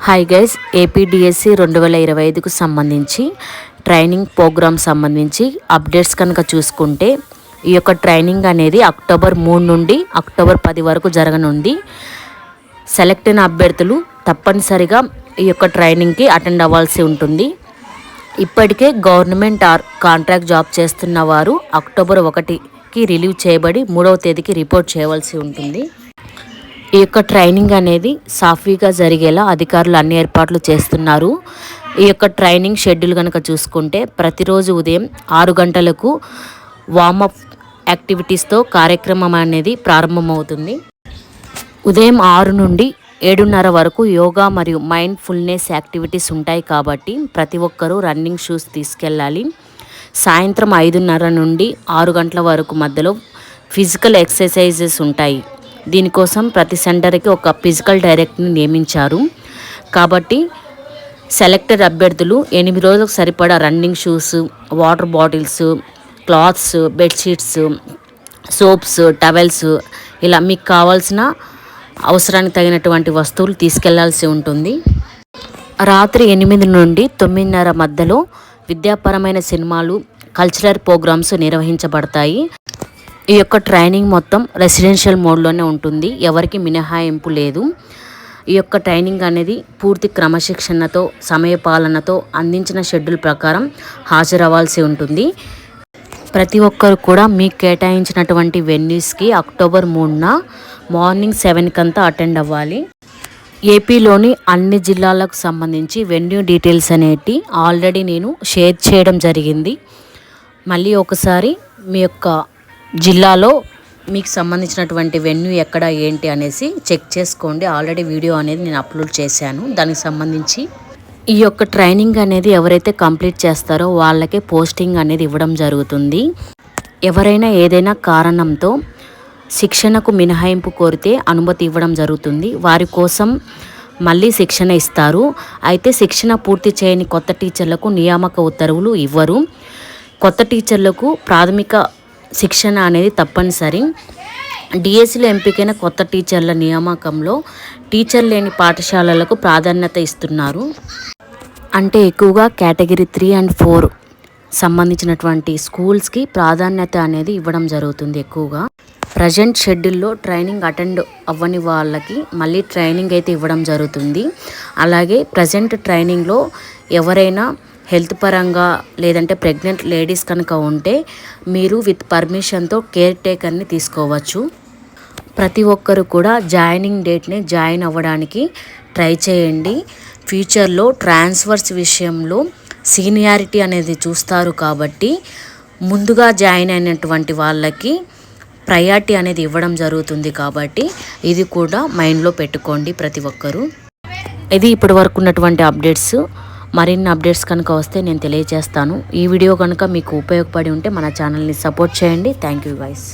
Hi guys, APDSC 2025కు సంబంధించి training programme సంబంధించి updates కనుక చూసుకుంటే ఈ యొక్క ట్రైనింగ్ అనేది అక్టోబర్ 3 నుండి అక్టోబర్ 10 వరకు జరగనుంది. సెలెక్ట్ అయిన అభ్యర్థులు తప్పనిసరిగా ఈ యొక్క ట్రైనింగ్కి అటెండ్ అవ్వాల్సి ఉంటుంది. ఇప్పటికే గవర్నమెంట్ కాంట్రాక్ట్ జాబ్ చేస్తున్న వారు అక్టోబర్ 1కి రిలీవ్ చేయబడి 3వ తేదీకి రిపోర్ట్ చేయవలసి ఉంటుంది. ఈ యొక్క ట్రైనింగ్ అనేది సాఫీగా జరిగేలా అధికారులు అన్ని ఏర్పాట్లు చేస్తున్నారు. ఈ యొక్క ట్రైనింగ్ షెడ్యూల్ కనుక చూసుకుంటే ప్రతిరోజు ఉదయం 6 గంటలకు వార్మప్ యాక్టివిటీస్తో కార్యక్రమం అనేది ప్రారంభమవుతుంది. ఉదయం 6 నుండి 7:30 వరకు యోగా మరియు మైండ్ఫుల్నెస్ యాక్టివిటీస్ ఉంటాయి కాబట్టి ప్రతి ఒక్కరూ రన్నింగ్ షూస్ తీసుకెళ్ళాలి. సాయంత్రం 5:30 నుండి 6 గంటల వరకు మధ్యలో ఫిజికల్ ఎక్సర్సైజెస్ ఉంటాయి. దీనికోసం ప్రతి సెంటర్కి ఒక ఫిజికల్ డైరెక్టర్ని నియమించారు. కాబట్టి సెలెక్టెడ్ అభ్యర్థులు 8 రోజులకు సరిపడా running shoes, water bottles, clothes, bedsheets, soaps, towels ఇలా మీకు కావాల్సిన అవసరానికి తగినటువంటి వస్తువులు తీసుకెళ్లాల్సి ఉంటుంది. రాత్రి 8 నుండి 9:30 మధ్యలో విద్యాపరమైన సినిమాలు, కల్చరల్ ప్రోగ్రామ్స్ నిర్వహించబడతాయి. ఈ యొక్క ట్రైనింగ్ మొత్తం రెసిడెన్షియల్ మోడ్లోనే ఉంటుంది. ఎవరికి మినహాయింపు లేదు. ఈ యొక్క ట్రైనింగ్ అనేది పూర్తి క్రమశిక్షణతో, సమయపాలనతో అందించిన షెడ్యూల్ ప్రకారం హాజరవ్వాల్సి ఉంటుంది. ప్రతి ఒక్కరు కూడా మీకు కేటాయించినటువంటి వెన్యూస్కి అక్టోబర్ 3న మార్నింగ్ 7 అటెండ్ అవ్వాలి. ఏపీలోని అన్ని జిల్లాలకు సంబంధించి వెన్యూ డీటెయిల్స్ అనేటి ఆల్రెడీ నేను షేర్ చేయడం జరిగింది. మళ్ళీ ఒకసారి మీ యొక్క జిల్లాలో మీకు సంబంధించినటువంటి వెన్యూ ఎక్కడ ఏంటి అనేసి చెక్ చేసుకోండి. ఆల్రెడీ వీడియో అనేది నేను అప్లోడ్ చేశాను. దానికి సంబంధించి ఈ యొక్క ట్రైనింగ్ అనేది ఎవరైతే కంప్లీట్ చేస్తారో వాళ్ళకే పోస్టింగ్ అనేది ఇవ్వడం జరుగుతుంది. ఎవరైనా ఏదైనా కారణంతో శిక్షణకు మినహాయింపు కోరితే అనుమతి ఇవ్వడం జరుగుతుంది. వారి కోసం మళ్ళీ శిక్షణ ఇస్తారు. అయితే శిక్షణ పూర్తి చేయని కొత్త టీచర్లకు నియామక ఉత్తర్వులు ఇవ్వరు. కొత్త టీచర్లకు ప్రాథమిక శిక్షణ అనేది తప్పనిసరి. డిఎస్సిలో ఎంపికైన కొత్త టీచర్ల నియామకంలో టీచర్ లేని పాఠశాలలకు ప్రాధాన్యత ఇస్తున్నారు. అంటే ఎక్కువగా కేటగిరీ 3 and 4 సంబంధించినటువంటి స్కూల్స్కి ప్రాధాన్యత అనేది ఇవ్వడం జరుగుతుంది. ఎక్కువగా ప్రజెంట్ షెడ్యూల్లో ట్రైనింగ్ అటెండ్ అవ్వని వాళ్ళకి మళ్ళీ ట్రైనింగ్ అయితే ఇవ్వడం జరుగుతుంది. అలాగే ప్రజెంట్ ట్రైనింగ్లో ఎవరైనా హెల్త్ పరంగా లేదంటే ప్రెగ్నెంట్ లేడీస్ కనుక ఉంటే మీరు విత్ పర్మిషన్తో కేర్ టేకర్ని తీసుకోవచ్చు. ప్రతి ఒక్కరు కూడా జాయినింగ్ డేట్ని జాయిన్ అవ్వడానికి ట్రై చేయండి. ఫ్యూచర్లో ట్రాన్స్ఫర్స్ విషయంలో సీనియారిటీ అనేది చూస్తారు కాబట్టి ముందుగా జాయిన్ అయినటువంటి వాళ్ళకి ప్రయారిటీ అనేది ఇవ్వడం జరుగుతుంది. కాబట్టి ఇది కూడా మైండ్లో పెట్టుకోండి ప్రతి ఒక్కరూ. ఇది ఇప్పటి వరకు ఉన్నటువంటి అప్డేట్స్. మరిన్ని అప్డేట్స్ కనుక వస్తే నేను తెలియజేస్తాను. ఈ వీడియో కనుక మీకు ఉపయోగపడి ఉంటే మన ఛానల్ని సపోర్ట్ చేయండి. Thank you guys.